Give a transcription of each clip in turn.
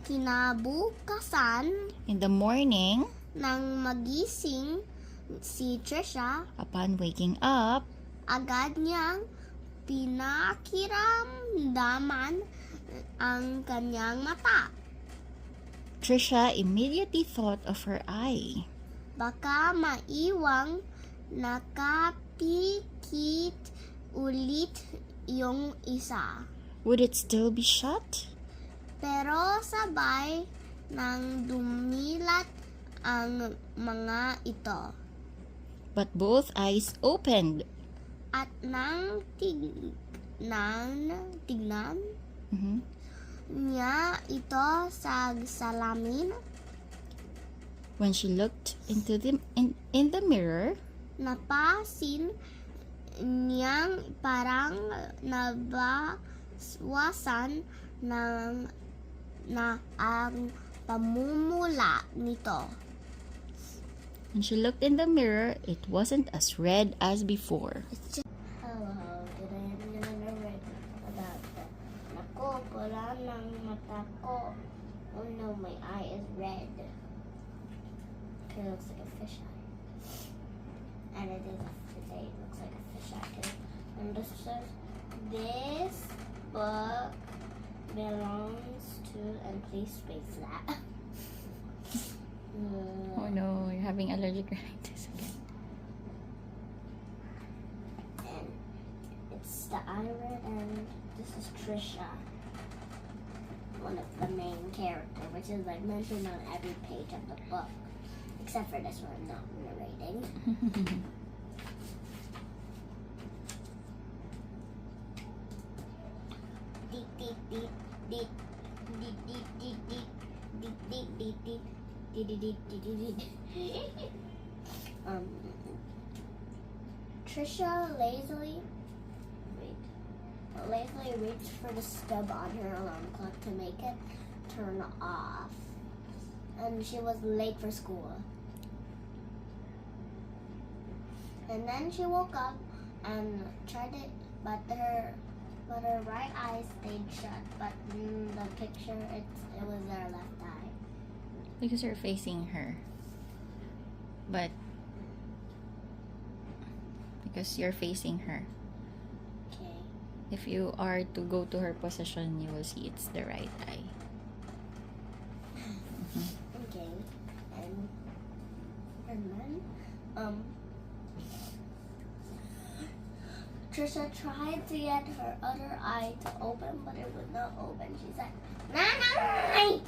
Kinabukasan, In the morning, nang magising si Trisha, upon waking up, agad niyang pinakiramdaman ang kanyang mata. Trisha immediately thought of her eye. Baka maiwang nakapikit ulit yung isa. Would it still be shut? Pero sabay nang dumilat ang mga ito. But both eyes opened. At nang tignan Mhm. niya ito sa salamin, When she looked into in the mirror, napasin niyang parang nabawasan na ang pamumula nito. when she looked in the mirror, it wasn't as red as before. Hello, today I'm gonna narrate about the Nako, pula ng mata ko. Oh no, my eye is red. It looks like a fish eye. And it is today, it looks like a fish eye too. And this says, this book belongs to, and please space that. Oh no, you're having allergic rhinitis again. And it's the Iron, and this is Trisha, one of the main characters, which is like mentioned on every page of the book, except for this one I'm not narrating. Deep, deep, deep, deep, deep, deep, deep, deep, deep, deep, deep, deep, deep, deep, deep, deep. Trisha lazily reached for the stub on her alarm clock to make it turn off, and she was late for school. And then she woke up and tried it, but her right eye stayed shut. But in the picture, it was her left eye. Because you're facing her. But because you're facing her. Okay. If you are to go to her position, you will see it's the right eye. Okay. And then Trisha tried to get her other eye to open, but it would not open. She said, "Nanay!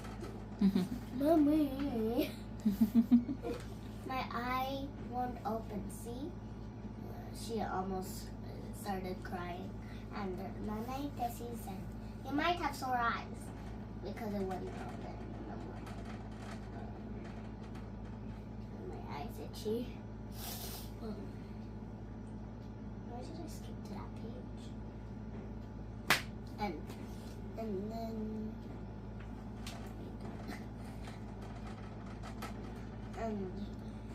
Mommy! My eye won't open." See? She almost started crying. And Nanay Tessie said, "You might have sore eyes," because it wouldn't open. My eye's itchy. Why did I skip to that page? And then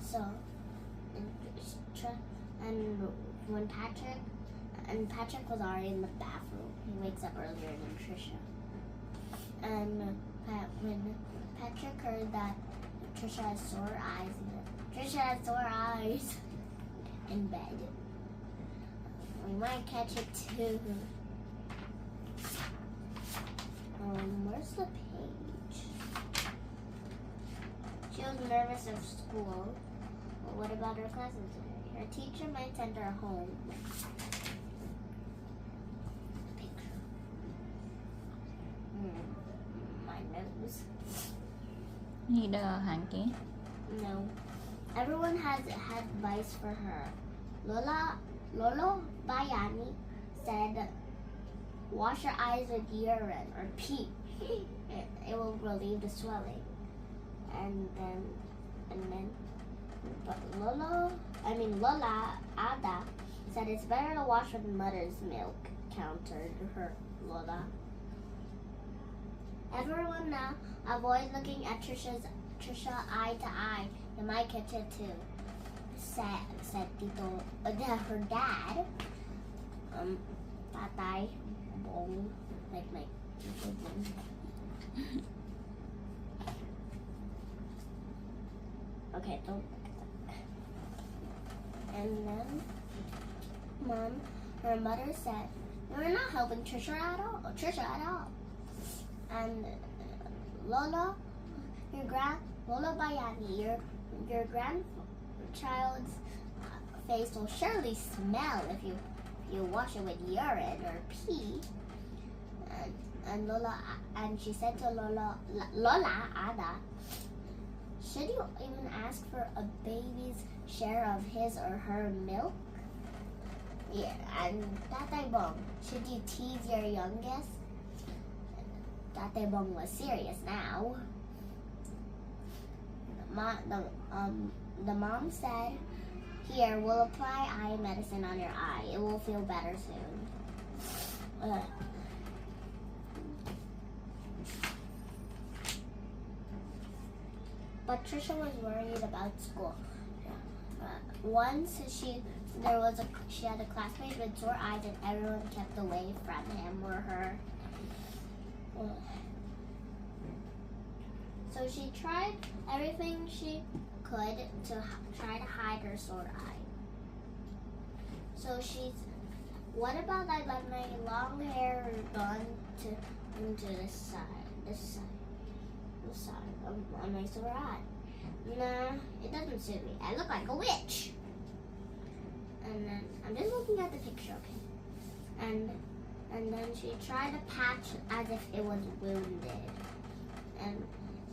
so when Patrick was already in the bathroom. He wakes up earlier than Trisha. And when Patrick heard that Trisha has sore eyes, he said, "Trisha has sore eyes," in bed. We might catch it too. Where's the page? She was nervous of school. Well, what about her classes today? Her teacher might send her home. Picture. My nose. Need a hanky? No. Everyone has advice for her. Lolo Bayani said, "Wash your eyes with urine or pee. It will relieve the swelling." And then, but Lola Ada said it's better to wash with mother's milk. Countered her Lola. Everyone now avoid looking at Trisha eye to eye. You might catch it too. Said Tito, her dad, Tatay Bong, like my Tito Bong. Okay, don't look at that. And then her mother said, "You're not helping Trisha at all. And Lola, Lola Bayani, your grandchild's face will surely smell if you wash it with urine or pee." And she said to Lola, Ada, "Should you even ask for a baby's share of his or her milk? Yeah, and Tatay Bong, should you tease your youngest?" Tatay Bong was serious now. The mom said, "Here, we'll apply eye medicine on your eye. It will feel better soon." But Trisha was worried about school. Once she had a classmate with sore eyes, and everyone kept away from him or her. So she tried everything she could to try to hide her sore eye. So what about I let my long hair run into this side on my sore eye? Nah, it doesn't suit me. I look like a witch. And then I'm just looking at the picture, okay? And then she tried to patch as if it was wounded. And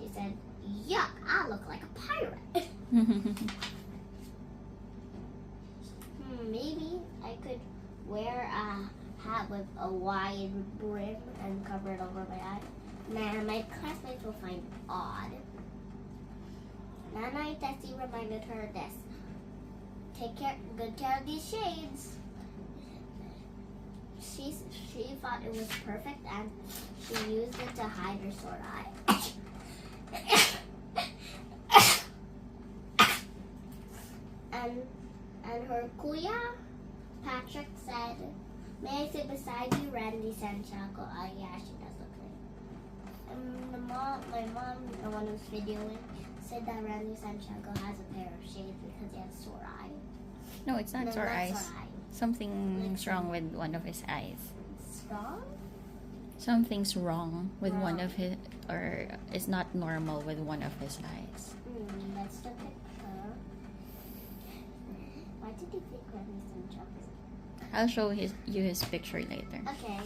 she said, "Yuck, I look like a pirate." Maybe I could wear a hat with a wide brim and cover it over my eye. Nah, my classmates will find it odd. Nana Tessie reminded her this. Take good care of these shades. She thought it was perfect, and she used it to hide her sore eye. and her kuya, Patrick, said, "May I sit beside you, Randy Santiago?" Yeah, she does look like. And my mom, the one who's videoing, said that Randy Santiago has a pair of shades because he has sore eye. No, it's not No, sore not eyes. sore eye. Something's wrong with one of his eyes. It's wrong? Something's wrong with one Wrong. of his, or is not normal with one of his eyes. That's the picture. Why did you pick Randy Santiago? I'll show you his picture later. Okay.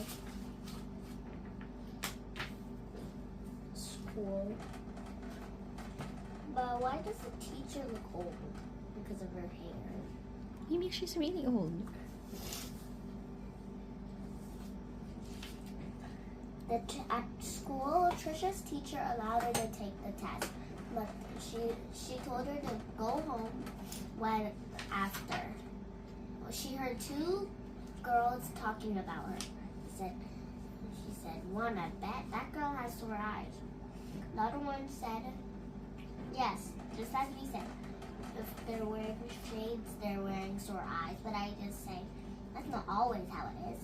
School. But why does the teacher look old? Because of her hair. Maybe she's really old. At school, Trisha's teacher allowed her to take the test, but she told her to go home after. She heard two girls talking about her. She said, "One, I bet that girl has sore eyes." The other one said, "Yes, just as we said. If they're wearing shades, they're wearing sore eyes." But I just say, that's not always how it is.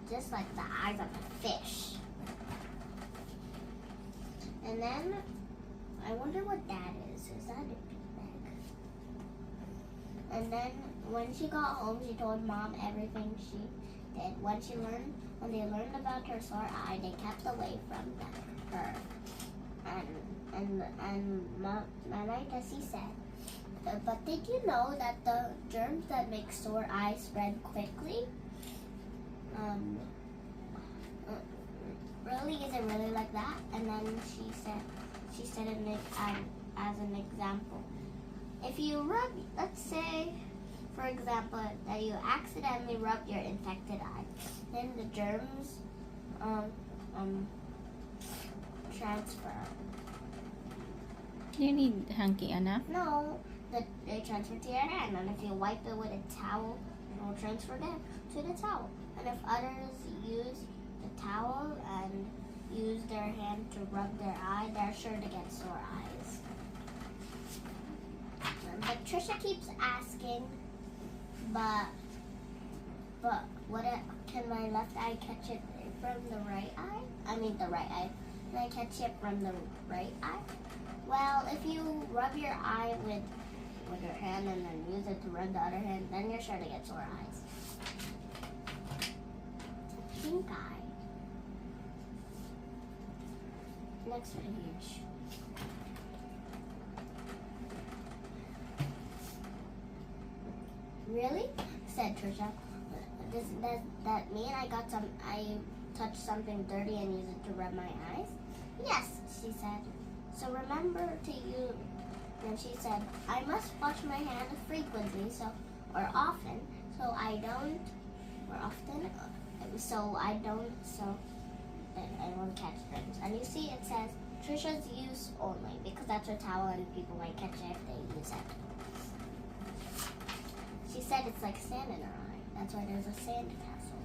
Just like the eyes of a fish. And then, I wonder what that is. Is that a big bag? And then, when she got home, she told Mom everything she did. When they learned about her sore eye, they kept away from her. And Mama Tessie said, "But did you know that the germs that make sore eyes spread quickly? Really, is it really like that?" And then she said it as an example. If you rub, let's say, for example, that you accidentally rub your infected eye, then the germs transfer. Do you need hanky enough? No, they transfer to your hand, and if you wipe it with a towel, it will transfer to the towel. And if others use the towel and use their hand to rub their eye, they're sure to get sore eyes. But Trisha keeps asking, but But can my left eye catch it from the right eye? I mean the right eye. Can I catch it from the right eye? Well, if you rub your eye with your hand and then use it to rub the other hand, then you're sure to get sore eyes. Pink eye. Next page. Really? Said Trisha. Does that mean I touched something dirty and used it to rub my eyes? Yes, she said. So remember to use. And she said, I must wash my hands frequently, or often, so I don't catch germs. And you see, it says Trisha's use only because that's her towel, and people might catch it if they use it. She said it's like sand in her eye. That's why there's a sand castle.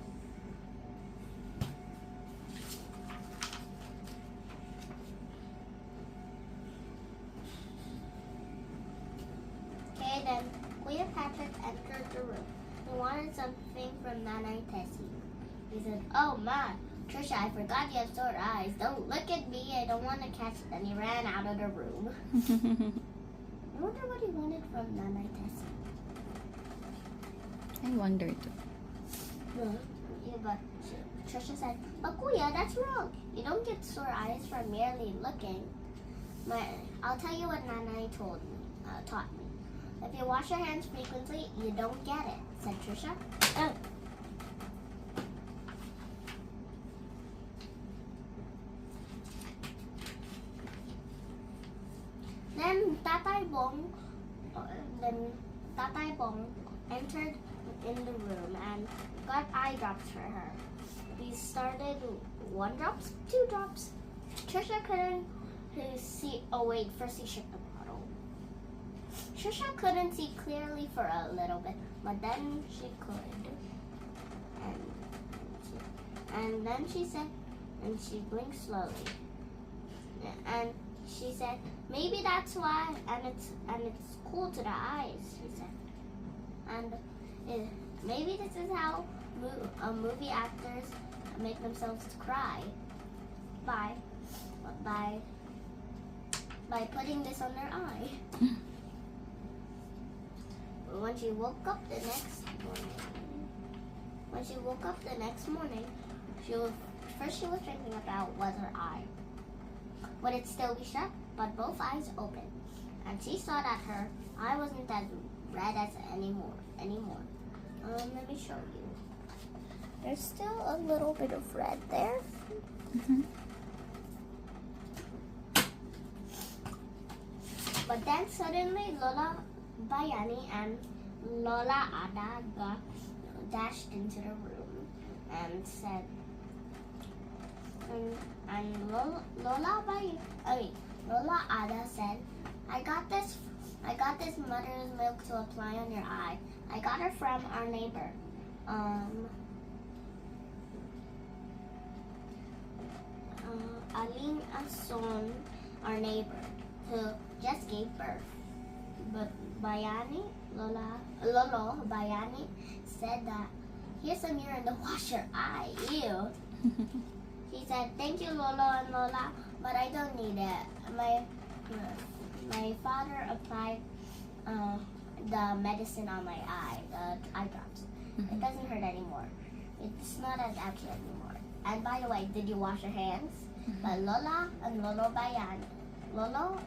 Okay, then Cleopatra entered the room. He wanted something from Nana Tessie. He said, "Oh, Ma, Trisha, I forgot you have sore eyes. Don't look at me. I don't want to catch it." And he ran out of the room. I wonder what he wanted from Nana Tessie. I wonder too. Yeah, but Trisha said, "But Kuya, that's wrong. You don't get sore eyes from merely looking." I'll tell you what Nana taught me. If you wash your hands frequently, you don't get it," said Trisha. Oh. Then Tatay Bong entered in the room and got eye drops for her. He started 1 drops, 2 drops. Trisha couldn't see. Oh wait, first he shook the bottle. Trisha couldn't see clearly for a little bit, but then she could. And then she said, and she blinked slowly. And she said, "Maybe that's why." And it's cool to the eyes, she said. And maybe this is how movie actors make themselves cry by putting this on their eye. When she woke up the next morning, she was thinking about was her eye. Would it still be shut? But both eyes open, and she saw that her eye wasn't as red as anymore. Let me show you. There's still a little bit of red there. Mm-hmm. But then suddenly Lola Bayani and Lola Ada dashed into the room and said, and Lola Ada said, I got this mother's milk to apply on your eye. I got her from our neighbor. Aling Ason, our neighbor, who just gave birth. But Lolo Bayani said that here's a mirror in the washer eye. Ew. He said, "Thank you, Lolo and Lola, but I don't need it. My father applied the medicine on my eye, the eye drops. Mm-hmm. It doesn't hurt anymore. It's not as ouchy anymore. And by the way, did you wash your hands?" Mm-hmm. But Lola and Lolo Bayani, Lolo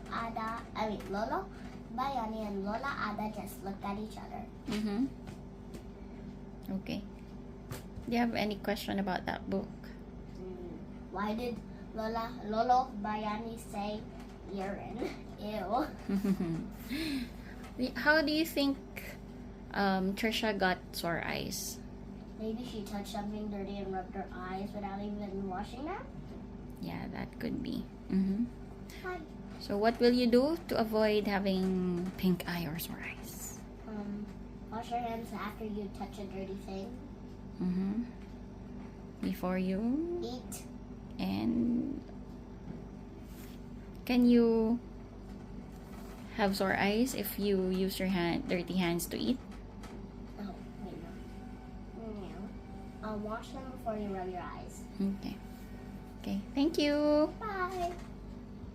Bayani and Lola Ada just looked at each other. Mm-hmm. Okay. Do you have any question about that book? Why did Lolo Bayani say urine? Ew. How do you think Trisha got sore eyes? Maybe she touched something dirty and rubbed her eyes without even washing them? Yeah, that could be. Mm-hmm. Hi. So what will you do to avoid having pink eye or sore eyes? Wash your hands after you touch a dirty thing. Mm-hmm. Before you Eat. And can you have sore eyes if you use your dirty hands to eat? Oh, wait, no. Wash them before you rub your eyes. Okay. Okay. Thank you. Bye.